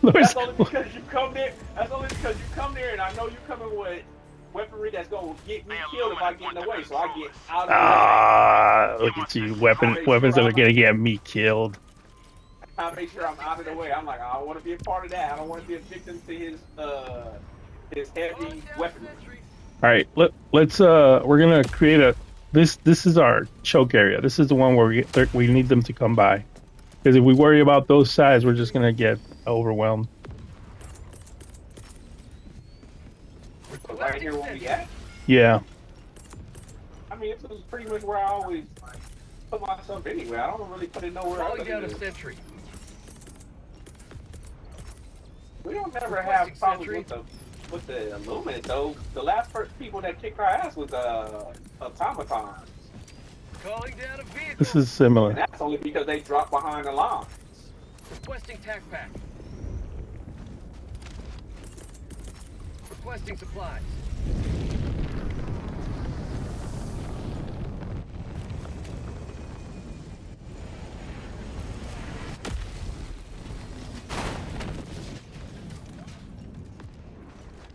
There's, That's only because you come there. That's only because you come there, and I know you coming with weaponry that's gonna get The me killed if I Illuminate get in want the to way. So I control get us. out of the way. You look at must you, I weapon make weapons sure that are I'm. gonna get me killed. I make sure I'm out of the way. I'm like, I don't want to be a part of that. I don't want to be a victim to his heavy weaponry. All right, we're gonna create a this is our choke area. This is the one where we need them to come by. Because if we worry about those sides, we're just gonna get overwhelmed. So right here where we at. Yeah. I mean, this is pretty much where I always put myself anyway. I don't really put it nowhere other than this. We don't never have problems with the Illuminate though. The last people that kicked our ass was automatons, This is and similar. that's only because they dropped behind the lines.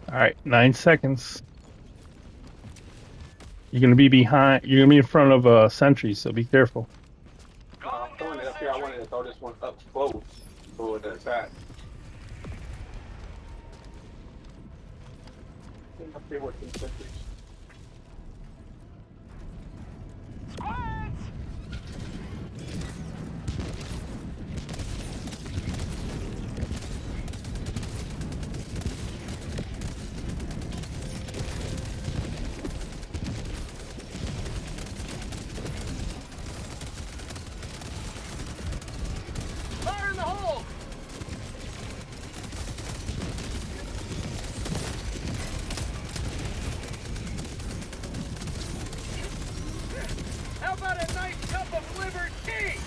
All right, 9 seconds. You're gonna be behind. You're gonna be in front of a sentry, so be careful. No, I'm Calling down throwing a it up here. I sentry. wanted to throw this one up close for the attack. Up here with some sentries. Squads! Fire in the hole! How about a nice cup of liver tea?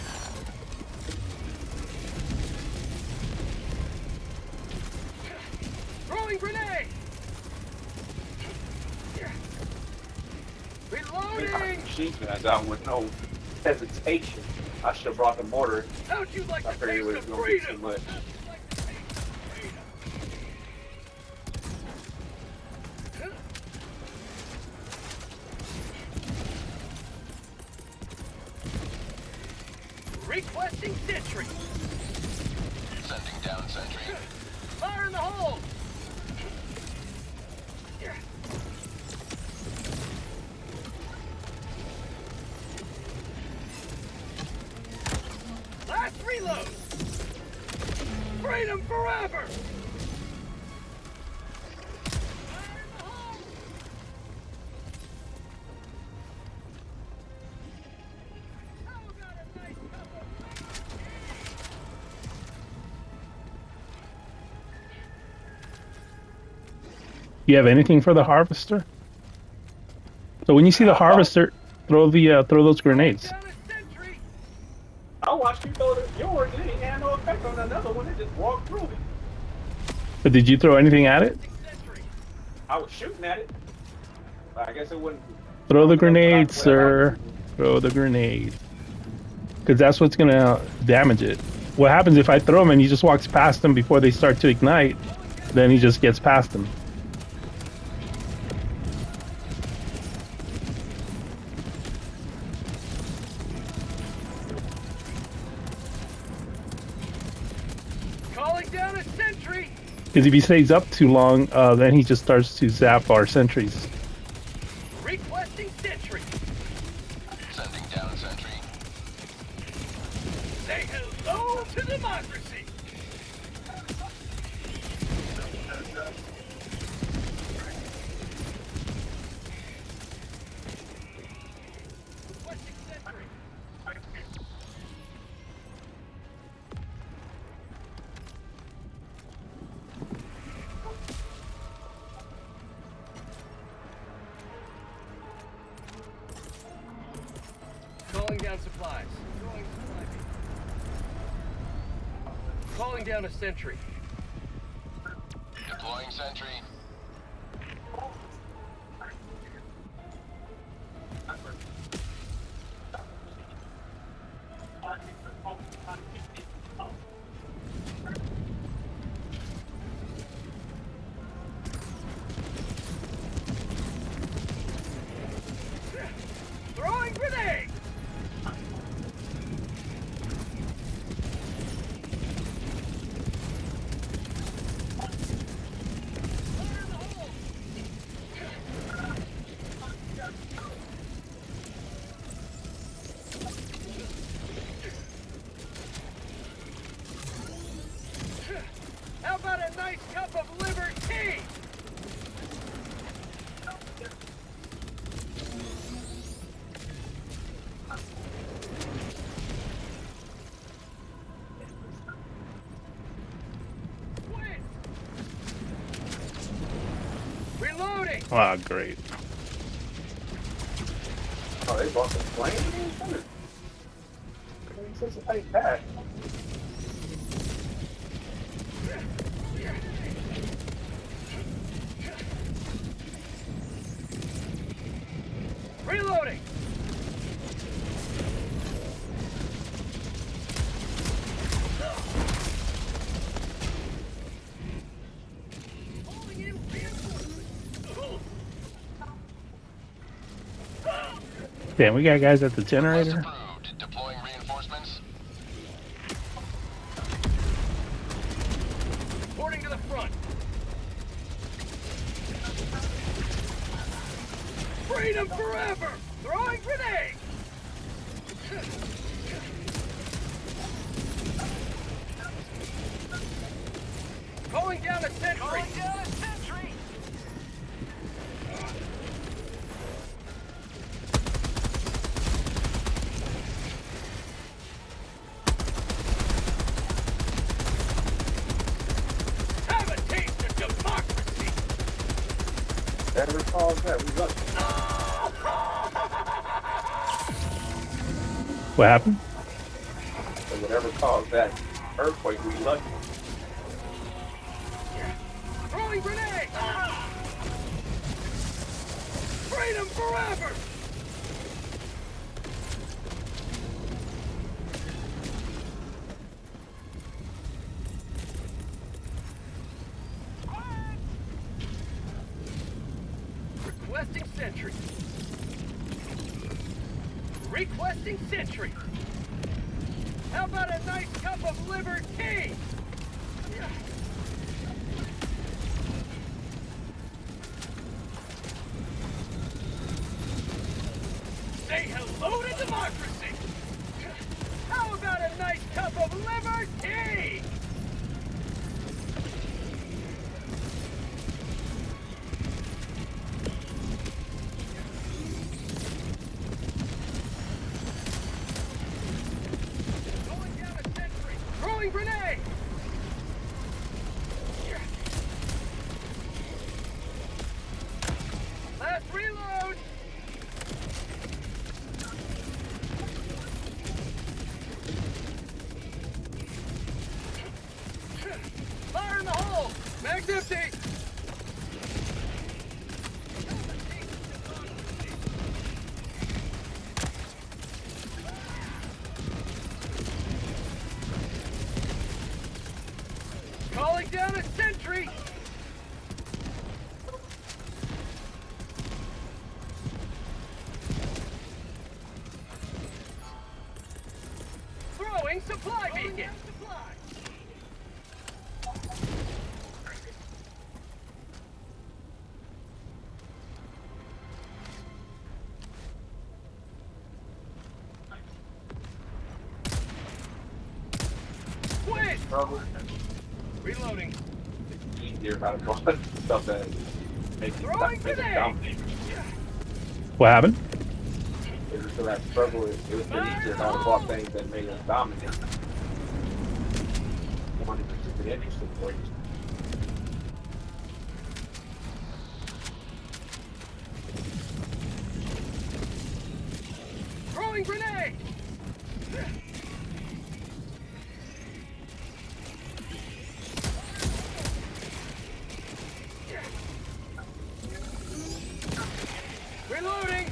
Throwing grenade! I Reloading! machine guns out with no hesitation. I should have brought the mortar. How'd you like I the figured it taste was of gonna be too freedom? much. Requesting sentry. Sending down sentry. Fire in the hole! Last reload! Freedom forever! You have anything for the harvester? So when you see the I don't. harvester, throw those grenades. Down a sentry! I watched you throw yours. It ain't had no effect on another one. It just walked through it. But did you throw anything at it? Sentry! I was shooting at it. But I guess it wouldn't Throw the bounce off grenade, whatever I was sir. shooting. Throw the grenade. Because that's what's gonna damage it. What happens if I throw him and he just walks past them before they start to ignite? Then he just gets past them. Calling down a sentry! Because if he stays up too long, then he just starts to zap our sentries. Requesting sentry! Sending down sentry. Say hello to democracy! Requesting sentry! Calling down supplies. Calling down a sentry. Deploying sentry. How about a nice cup of liver tea? Reloading! Ah, great. Oh, they bought the plane? Anticipate that. Reloading! Calling in reinforcements. Damn, we got guys at the Request generator. approved. Deploying reinforcements. Reporting to the front. Freedom forever! Throwing grenade! Calling down a sentry! Calling down a sentry! Have a taste of democracy! Ever calls that? We lucky. What happened? So whatever caused that earthquake, we lucky. Throwing grenade! Freedom forever! Requesting sentry. Requesting sentry. How about a nice cup of liver tea? Say hello to democracy! How about a nice cup of liver tea? Going down a sentry! Throwing grenade! Last reload! Fire in the hole! Mag's empty! Calling down a sentry! Throwing supply beacon! Quit! Trouble. Reloading. Easier how to bought stuff that makes you Throwing make it grenade! dominate. What happened? It was so that struggle, it was been easier how to bought things that made us dominate. Wanted to be interesting for you. Throwing grenade! Reloading!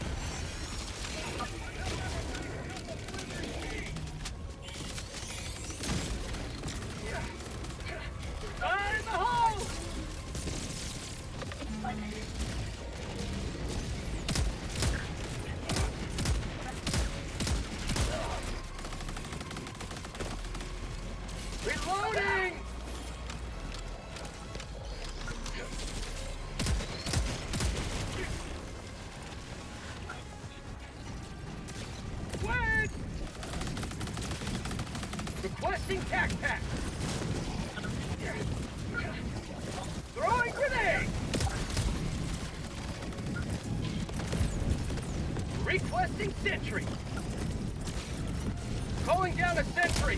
Ah! Requesting sentry. Calling down a sentry.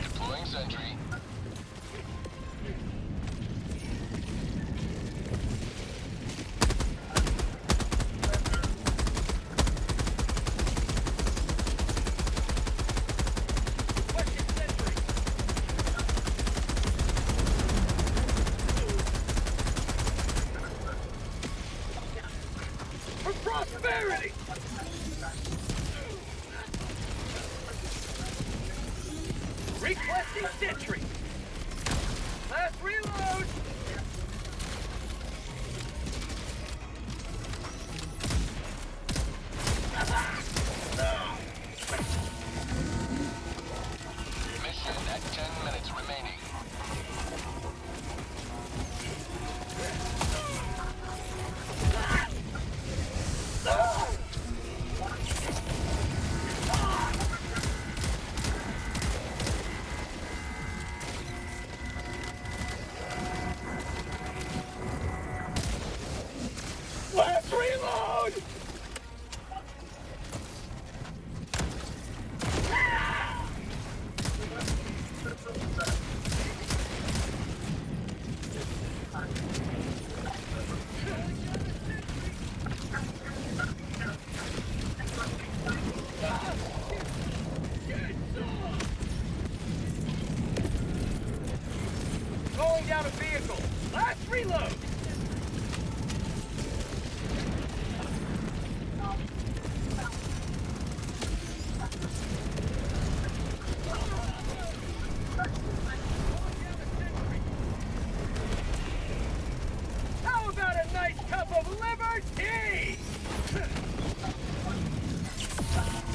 Deploying sentry. Requesting sentry. For prosperity. Requesting sentry. Last reload. Mission at 10 minutes remaining. Last reload. Calling down a vehicle. Last reload. How about a nice cup of liberty?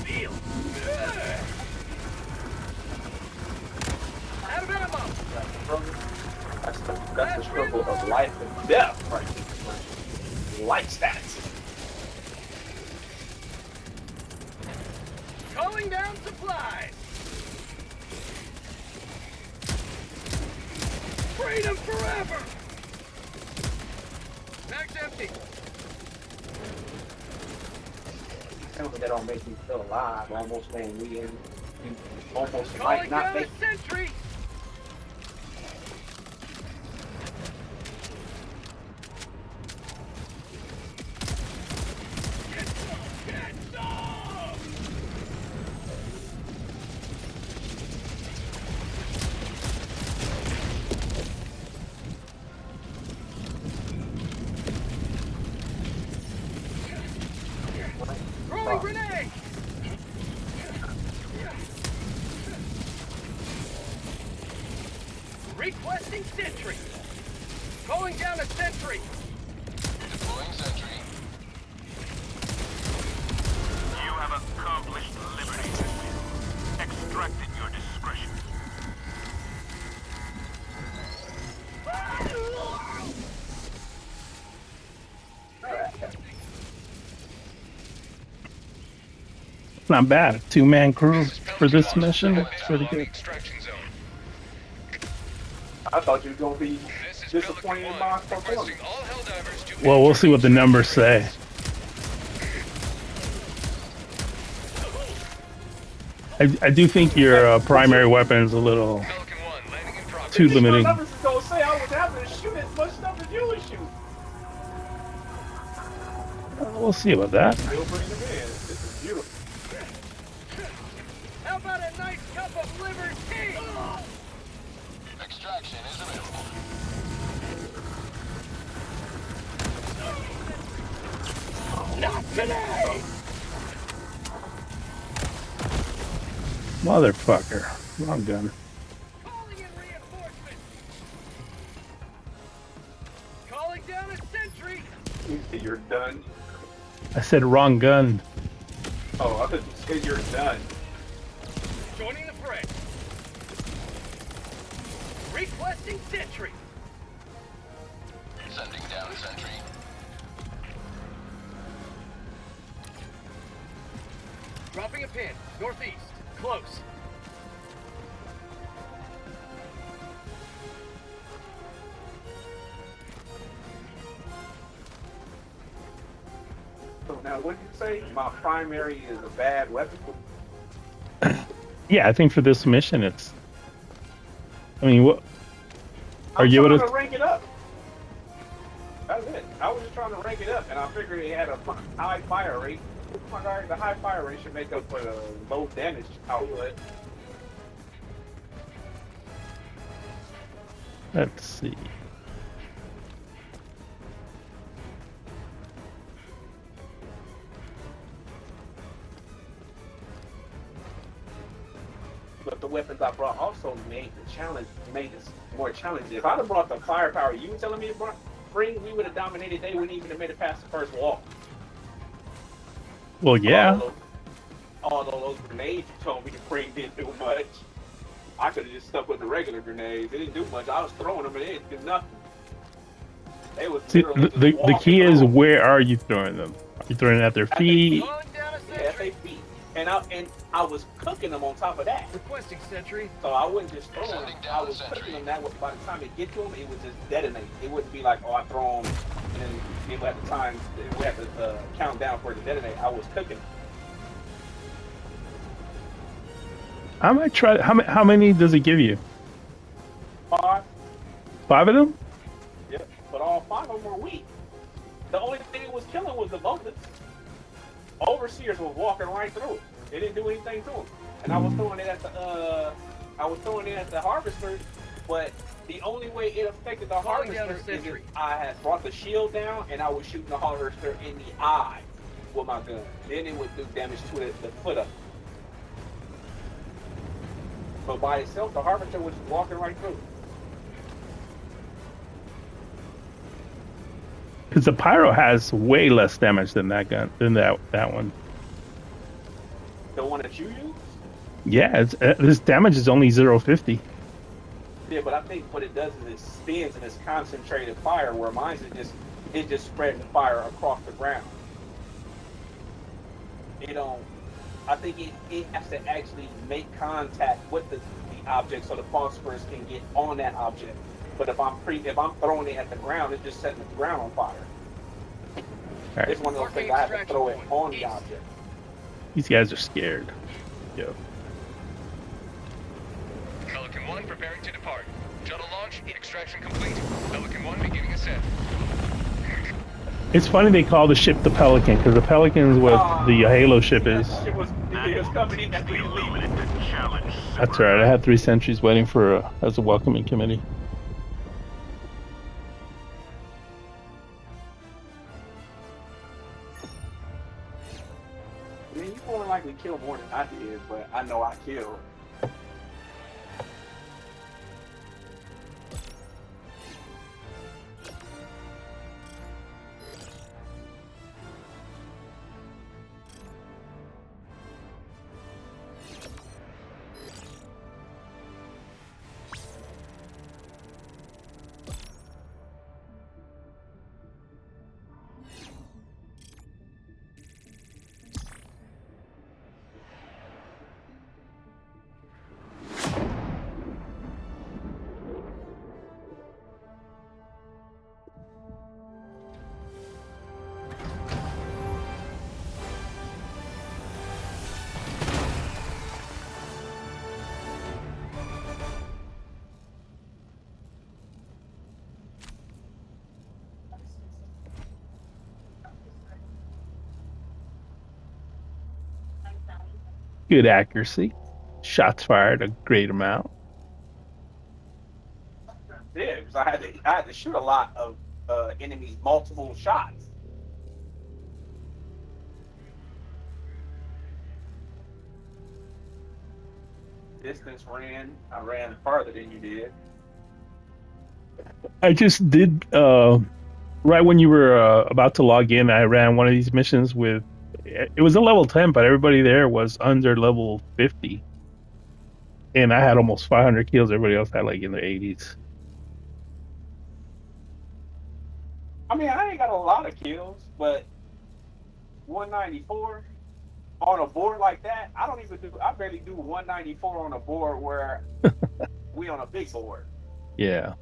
Feel good. Out of ammo. That's the struggle of life and death, right there. Life stats. Calling down supplies. Freedom forever. Mag's empty. Tell me that don't make me feel alive. Almost saying we in, almost Calling might not down make. a sentry. Get some! Get some! Throwing grenade! Requesting sentry. Calling down a sentry. Deploying sentry. You have accomplished liberty. Extract at your discretion. Not bad. 2-man crew This is for this Pelton mission. One, It's pretty along the good. extraction zone. I thought you were gonna be This is disappointed in my Pelican 1, performance. requesting all Helldivers to Well, we'll see what the numbers say. I do think your primary weapon is a little Pelican 1 landing in progress. too My limiting. numbers is gonna say I was having to shoot as much stuff as you would shoot. We'll see about that. Still bring them in. This is beautiful. How about a nice cup of liberty? Extraction is available. Not today! Motherfucker. Wrong gun. Calling in reinforcements! Calling down a sentry! You're done. I said wrong gun. Oh, I thought you said you're done. Joining the fray. Requesting sentry. Sending down sentry. Dropping a pin. Northeast. Close. So now, what did you say? My primary is a bad weapon. Yeah, I think for this mission, it's. I mean, what are I'm you able trying to? to rank it up. That's it. I was just trying to rank it up, and I figured it had a high fire rate. My God, the high fire rate should make up for the low damage output. Let's see. But the weapons I brought also made this more challenging. If I'd have brought the firepower you were telling me to bring, we would have dominated. They wouldn't even have made it past the first wall. Well, yeah. Although those grenades you told me to bring didn't do much. I could have just stuck with the regular grenades. They didn't do much. I was throwing them and they didn't do nothing. They was See, literally just the key walking is through. where are you throwing them? Are you throwing it at their At their feet? feet. Calling down a Yeah, at sentry. their feet. And I was cooking them on top of that. Requesting sentry. So I wouldn't just throw them. Sending down I was sentry. cooking them that way. By the time it get to them, it would just detonate. It wouldn't be like, oh, I throw them, and then people at the time we have to count down for it to detonate. I was cooking them. I might try. How many does it give you? 5. 5 of them? Yep. But all 5 of them were weak. The only thing it was killing was the locusts. Overseers was walking right through it. It didn't do anything to them. And I was throwing it at the harvester, but the only way it affected the Calling down harvester a is sentry. if I had brought the shield down and I was shooting the harvester in the eye with my gun. Then it would do damage to the foot of it. But by itself, the harvester was walking right through. Because the pyro has way less damage than that gun than that one. The one that you use? Yeah, this damage is only 0.50. Yeah, but I think what it does is it spins in this concentrated fire, where mine is just spreading the fire across the ground. I think it has to actually make contact with the object so the phosphorus can get on that object. But if I'm throwing it at the ground, it's just setting the ground on fire. All right. It's one of those things I have to throw it on the object. These guys are scared. Yo. Pelican 1 preparing to depart. Shuttle launch, extraction complete. Pelican 1 beginning ascent. It's funny they call the ship the Pelican because the Pelican is what the Halo ship is. It was coming in as we leave. Illuminates challenge. That's right. I had 3 sentries waiting for as a welcoming committee. I mean, you more than likely killed more than I did, but I know I killed. Good accuracy. Shots fired a great amount. Yeah, because I had to shoot a lot of enemies, multiple shots. Distance ran. I ran farther than you did. I just did right when you were about to log in. I ran one of these missions with. It was a level 10, but everybody there was under level 50, and I had almost 500 kills. Everybody else had like in their 80s. I mean, I ain't got a lot of kills, but 194 on a board like that, I barely do 194 on a board where we on a big board. Yeah.